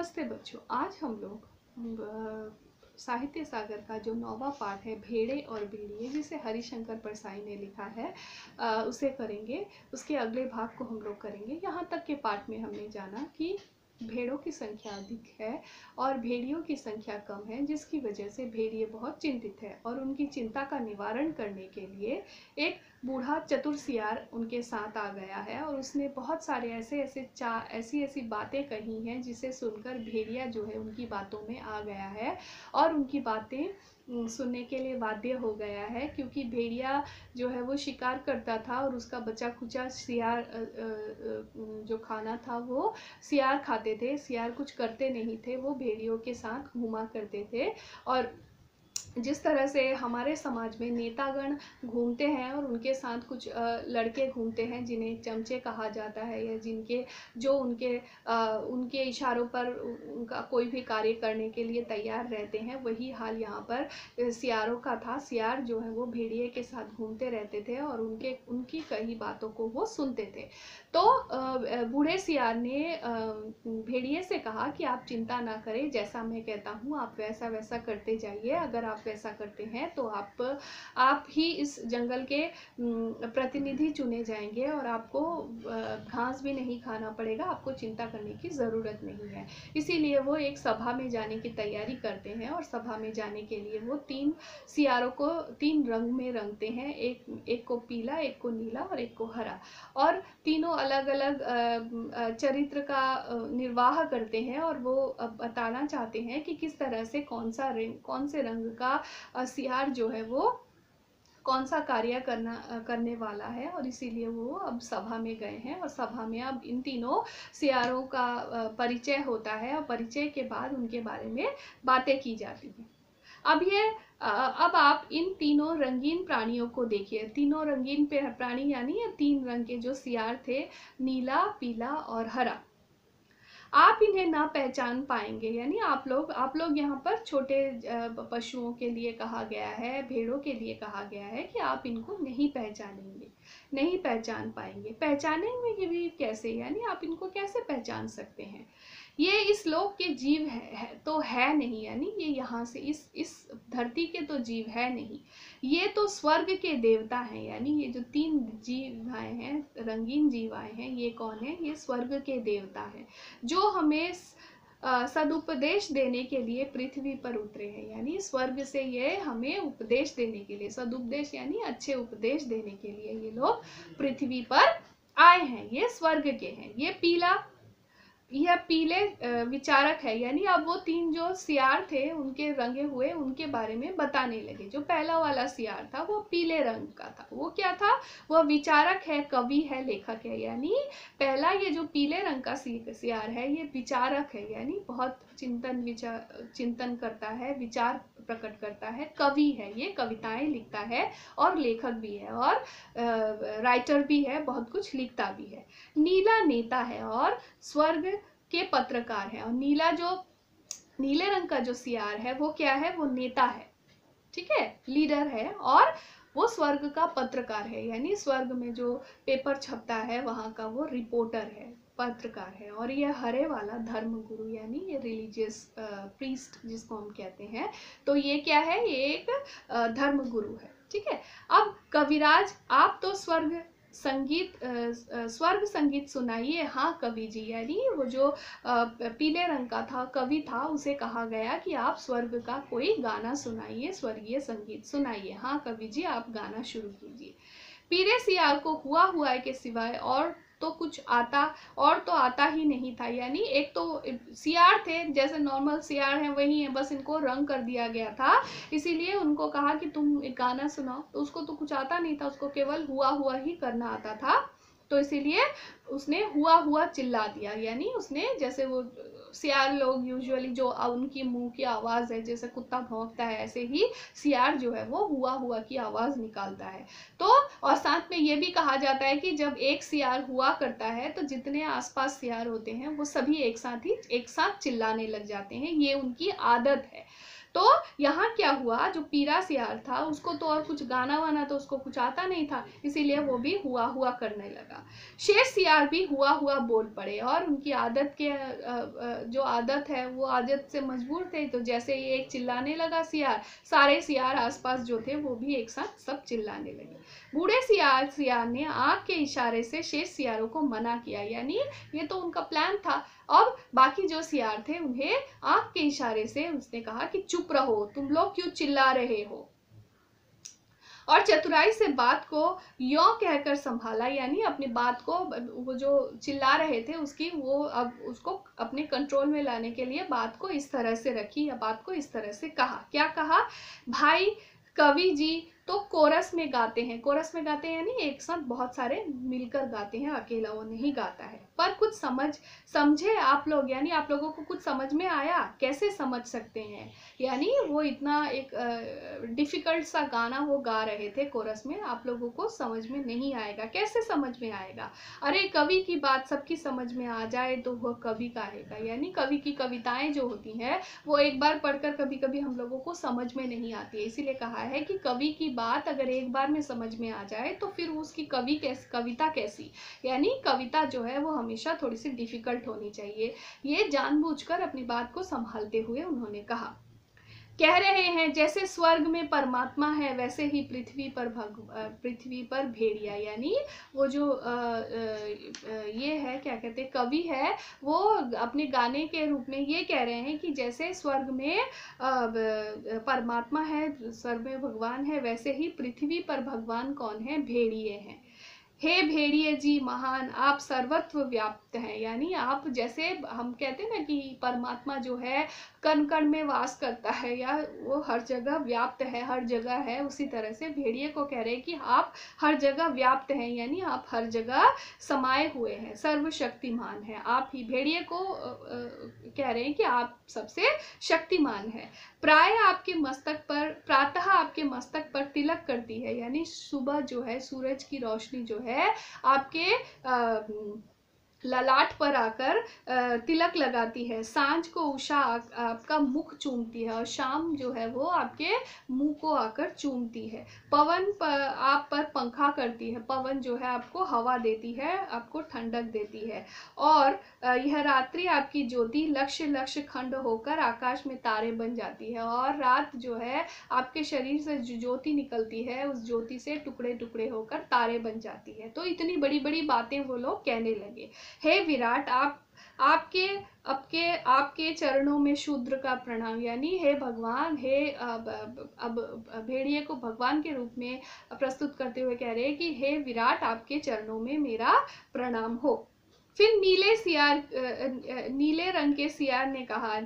नमस्ते बच्चों, आज हम लोग साहित्य सागर का जो 9वां पाठ है भेड़े और बिल्ली, जिसे हरिशंकर परसाई ने लिखा है, उसे करेंगे। उसके अगले भाग को हम लोग करेंगे। यहाँ तक के पाठ में हमने जाना कि भेड़ों की संख्या अधिक है और भेड़ियों की संख्या कम है, जिसकी वजह से भेड़िए बहुत चिंतित है और उनकी चिंता का निवारण करने के लिए एक बूढ़ा चतुर सियार उनके साथ आ गया है और उसने बहुत सारे ऐसी बातें कही हैं जिसे सुनकर भेड़िया जो है उनकी बातों में आ गया है और उनकी बातें सुनने के लिए बाध्य हो गया है, क्योंकि भेड़िया जो है वो शिकार करता था और उसका बचा खुचा सियार जो खाना था वो सियार खाते थे। सियार कुछ करते नहीं थे, वो भेड़ियों के साथ घूमा करते थे। और जिस तरह से हमारे समाज में नेतागण घूमते हैं और उनके साथ कुछ लड़के घूमते हैं जिन्हें चमचे कहा जाता है, या उनके इशारों पर उनका कोई भी कार्य करने के लिए तैयार रहते हैं, वही हाल यहाँ पर सियारों का था। सियार जो है वो भेड़िए के साथ घूमते रहते थे और उनकी कई बातों को वो सुनते थे। तो बूढ़े सियार ने भेड़िए से कहा कि आप चिंता ना करें, जैसा मैं कहता हूँ आप वैसा वैसा करते जाइए। अगर आप वैसा करते हैं तो आप ही इस जंगल के प्रतिनिधि चुने जाएंगे और आपको घास भी नहीं खाना पड़ेगा, आपको चिंता करने की ज़रूरत नहीं है। इसीलिए वो एक सभा में जाने की तैयारी करते हैं और सभा में जाने के लिए वो 3 सियारों को 3 रंग में रंगते हैं, एक को पीला, एक को नीला और एक को हरा, और तीनों अलग अलग चरित्र का निर्वाह करते हैं और वो बताना चाहते हैं कि किस तरह से कौन से रंग का सियार जो है वो कौन सा कार्य करने वाला है। और इसीलिए वो अब सभा में गए हैं और सभा में अब इन तीनों सियारों का परिचय होता है और परिचय के बाद उनके बारे में बातें की जाती हैं। अब आप इन तीनों रंगीन प्राणियों को देखिए। तीनों रंगीन प्राणी यानी ये 3 रंग के जो सियार थे, नीला, पीला और हरा। आप इन्हें ना पहचान पाएंगे, यानी आप लोग यहाँ पर छोटे पशुओं के लिए कहा गया है, भेड़ों के लिए कहा गया है कि आप इनको नहीं पहचानेंगे, नहीं पहचान पाएंगे। पहचानेंगे भी कैसे, यानी आप इनको कैसे पहचान सकते हैं? ये इस लोक के जीव तो है नहीं, यानी ये यहाँ से इस धरती के तो जीव है नहीं, ये तो स्वर्ग के देवता हैं। यानी ये जो 3 जीव आए हैं, रंगीन जीव आए हैं, ये कौन है? ये स्वर्ग के देवता हैं जो हमें सदुपदेश देने के लिए पृथ्वी पर उतरे हैं। यानी स्वर्ग से ये हमें उपदेश देने के लिए, सदुपदेश यानी अच्छे उपदेश देने के लिए ये लोग पृथ्वी पर आए हैं। ये स्वर्ग के हैं। यह पीले विचारक है, यानी अब वो 3 जो सियार थे उनके रंगे हुए उनके बारे में बताने लगे। जो पहला वाला सियार था वो पीले रंग का था, वो क्या था? वह विचारक है, कवि है, लेखक है। यानी पहला ये जो पीले रंग का सियार है ये विचारक है, यानी बहुत चिंतन करता है, विचार प्रकट करता है, कवि है, ये कविताएं लिखता है और लेखक भी है और राइटर भी है, बहुत कुछ लिखता भी है। नीला नेता है और स्वर्ग के पत्रकार है। और नीले रंग का जो सियार है वो क्या है? वो नेता है, ठीक है, लीडर है, और वो स्वर्ग का पत्रकार है, यानी स्वर्ग में जो पेपर छपता है वहां का वो रिपोर्टर है, पत्रकार है। और ये हरे वाला धर्मगुरु, यानी ये रिलीजियस प्रीस्ट जिसको हम कहते हैं, तो ये क्या है? ये एक धर्मगुरु है, ठीक है। अब कविराज, आप तो स्वर्ग संगीत सुनाइए। हाँ कवि जी, यानी वो जो पीले रंग का था, कवि था, उसे कहा गया कि आप स्वर्ग का कोई गाना सुनाइए, स्वर्गीय संगीत सुनाइए। हाँ कवि जी, आप गाना शुरू कीजिए। पीले सियार को हुआ के सिवाय और तो आता ही नहीं था। यानी एक तो सियार थे, जैसे नॉर्मल सियार हैं वही है, बस इनको रंग कर दिया गया था, इसीलिए उनको कहा कि तुम एक गाना सुनाओ। तो उसको तो कुछ आता नहीं था, उसको केवल हुआ ही करना आता था, तो इसीलिए उसने हुआ चिल्ला दिया। यानी उसने, जैसे वो सियार लोग यूजुअली जो उनकी मुंह की आवाज है, जैसे कुत्ता भौंकता है, ऐसे ही सियार जो है वो हुआ की आवाज निकालता है। तो और साथ में ये भी कहा जाता है कि जब एक सियार हुआ करता है तो जितने आसपास सियार होते हैं वो सभी एक साथ चिल्लाने लग जाते हैं, ये उनकी आदत है। तो यहाँ क्या हुआ, जो पीरा सियार था उसको तो और कुछ गाना वाना तो उसको कुछ आता नहीं था, इसीलिए वो भी हुआ हुआ करने लगा। शेष सियार भी हुआ हुआ बोल पड़े और उनकी आदत के जो आदत है वो आदत से मजबूर थे, तो जैसे ये एक चिल्लाने लगा सियार, सारे सियार आसपास जो थे वो भी एक साथ सब चिल्लाने लगे। बूढ़े सियार ने आंख के इशारे से शेष सियारों को मना किया, यानी ये तो उनका प्लान था। अब बाकी जो सियार थे उन्हें आंख के इशारे से उसने कहा कि चुप रहो, तुम लोग क्यों चिल्ला रहे हो, और चतुराई से बात को यों कहकर संभाला, यानी अपनी बात को, वो जो चिल्ला रहे थे उसकी, वो अब उसको अपने कंट्रोल में लाने के लिए बात को इस तरह से रखी या बात को इस तरह से कहा। क्या कहा, भाई कवि जी तो कोरस में गाते हैं, कोरस में गाते हैं यानी एक साथ बहुत सारे मिलकर गाते हैं, अकेला वो नहीं गाता है। पर कुछ समझे आप लोग, यानी आप लोगों को कुछ समझ में आया, कैसे समझ सकते हैं, यानी वो इतना एक डिफिकल्ट सा गाना वो गा रहे थे कोरस में, आप लोगों को समझ में नहीं आएगा, कैसे समझ में आएगा, अरे कवि की बात सबकी समझ में आ जाए तो वह कवि कहेगा, यानी कवि की कविताएं जो होती हैं वो एक बार पढ़कर कभी कभी हम लोगों को समझ में नहीं आती है, इसीलिए कहा है कि कवि की बात अगर एक बार में समझ में आ जाए तो फिर उसकी कविता कैसी, यानी कविता जो है वो हमेशा थोड़ी सी डिफिकल्ट होनी चाहिए। ये जानबूझकर अपनी बात को संभालते हुए उन्होंने कहा, कह रहे हैं जैसे स्वर्ग में परमात्मा है वैसे ही पृथ्वी पर भेड़िया, यानी वो जो ये है क्या कहते हैं, कवि है, वो अपने गाने के रूप में ये कह रहे हैं कि जैसे स्वर्ग में परमात्मा है, स्वर्ग में भगवान है, वैसे ही पृथ्वी पर भगवान कौन है, भेड़िए हैं। हे भेड़िए जी महान, आप सर्वत्र व्याप्त हैं, यानी आप, जैसे हम कहते हैं ना कि परमात्मा जो है कण कण में वास करता है या वो हर जगह व्याप्त है, हर जगह है, उसी तरह से भेड़िए को कह रहे हैं कि आप हर जगह व्याप्त हैं, यानी आप हर जगह समाये हुए हैं, सर्वशक्तिमान है आप ही। भेड़िए को कह रहे हैं कि आप सबसे शक्तिमान है। प्रातः आपके मस्तक पर तिलक करती है, यानी सुबह जो है सूरज की रोशनी जो है आपके ललाट पर आकर तिलक लगाती है, सांझ को उषा आपका मुख चूमती है और शाम जो है वो आपके मुंह को आकर चूमती है। पवन आप पर पंखा करती है, पवन जो है आपको हवा देती है, आपको ठंडक देती है, और यह रात्रि आपकी ज्योति लक्ष्य लक्ष्य खंड होकर आकाश में तारे बन जाती है, और रात जो है आपके शरीर से जो ज्योति निकलती है उस ज्योति से टुकड़े टुकड़े होकर तारे बन जाती है। तो इतनी बड़ी बड़ी बातें वो लोग कहने लगे। हे विराट, आपके चरणों में शूद्र का प्रणाम, यानी हे भगवान, हे अब भेड़िए को भगवान के रूप में प्रस्तुत करते हुए कह रहे हैं कि हे विराट, आपके चरणों में मेरा प्रणाम हो। फिर नीले रंग के सियार ने कहा,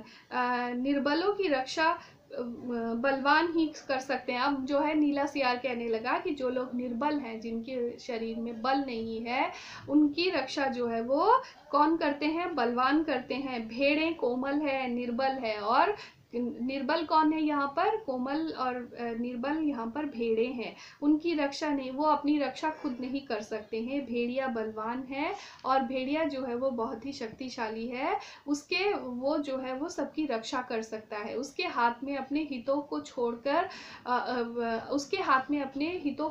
निर्बलों की रक्षा बलवान ही कर सकते हैं। अब जो है नीला सियार कहने लगा कि जो लोग निर्बल हैं, जिनके शरीर में बल नहीं है, उनकी रक्षा जो है वो कौन करते हैं, बलवान करते हैं। भेड़ें कोमल है, निर्बल है, और निर्बल कौन है यहाँ पर, कोमल और निर्बल यहाँ पर भेड़े हैं, उनकी रक्षा नहीं, वो अपनी रक्षा खुद नहीं कर सकते हैं। भेड़िया बलवान है और भेड़िया जो है वो बहुत ही शक्तिशाली है, वो जो है वो सबकी रक्षा कर सकता है। उसके हाथ में अपने हितों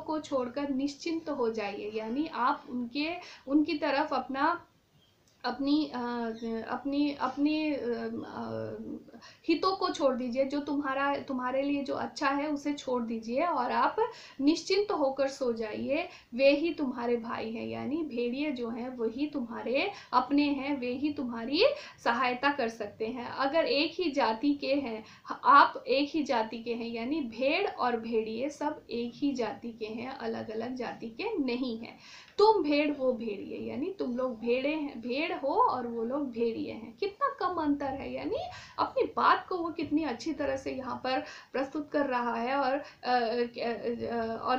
को छोड़कर निश्चिंत हो जाइए, यानी आप उनकी तरफ अपनी हितों को छोड़ दीजिए, जो तुम्हारे लिए जो अच्छा है उसे छोड़ दीजिए और आप निश्चिंत होकर सो जाइए, वे ही तुम्हारे भाई हैं, यानी भेड़िए जो हैं वही तुम्हारे अपने हैं, वे ही तुम्हारी सहायता कर सकते हैं। अगर एक ही जाति के हैं, आप एक ही जाति के हैं, यानी भेड़ और भेड़िए सब एक ही जाति के हैं, अलग अलग जाति के नहीं हैं। तुम भेड़ वो भेड़िए, यानी तुम लोग भेड़ हो और वो लोग भेड़िए हैं, कितना कम अंतर है, यानी अपनी बात को वो कितनी अच्छी तरह से यहाँ पर प्रस्तुत कर रहा है और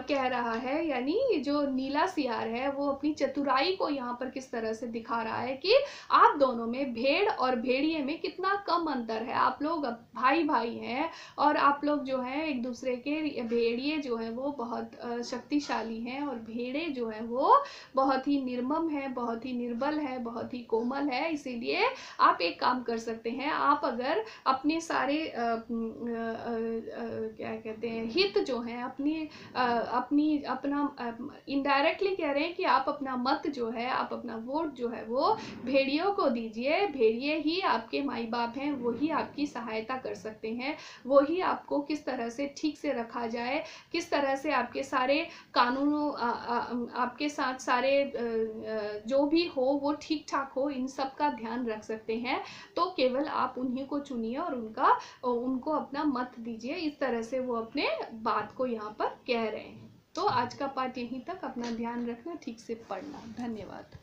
कह रहा है, यानी जो नीला सियार है वो अपनी चतुराई को यहाँ पर किस तरह से दिखा रहा है कि आप दोनों में, भेड़ और भेड़िए में कितना कम अंतर है, आप लोग भाई भाई हैं और आप लोग जो हैं एक दूसरे के, भेड़िए जो है वो बहुत शक्तिशाली हैं और भेड़े जो है वो बहुत ही निर्मम है, बहुत ही निर्बल है, बहुत ही कोमल है। इसीलिए आप एक काम कर सकते हैं, आप अगर अपने सारे क्या कहते हैं हित जो है अपना इनडायरेक्टली कह रहे हैं कि आप अपना मत जो है, आप अपना वोट जो है वो भेड़ियों को दीजिए। भेड़िए ही आपके माई बाप हैं, वही आपकी सहायता कर सकते हैं, वही आपको किस तरह से ठीक से रखा जाए, किस तरह से आपके सारे कानूनों आपके साथ सारे जो भी हो वो ठीक ठाक हो, इन सब का ध्यान रख सकते हैं। तो केवल आप उन्हीं को चुनिए और उनको अपना मत दीजिए। इस तरह से वो अपने बात को यहाँ पर कह रहे हैं। तो आज का पाठ यहीं तक। अपना ध्यान रखना, ठीक से पढ़ना। धन्यवाद।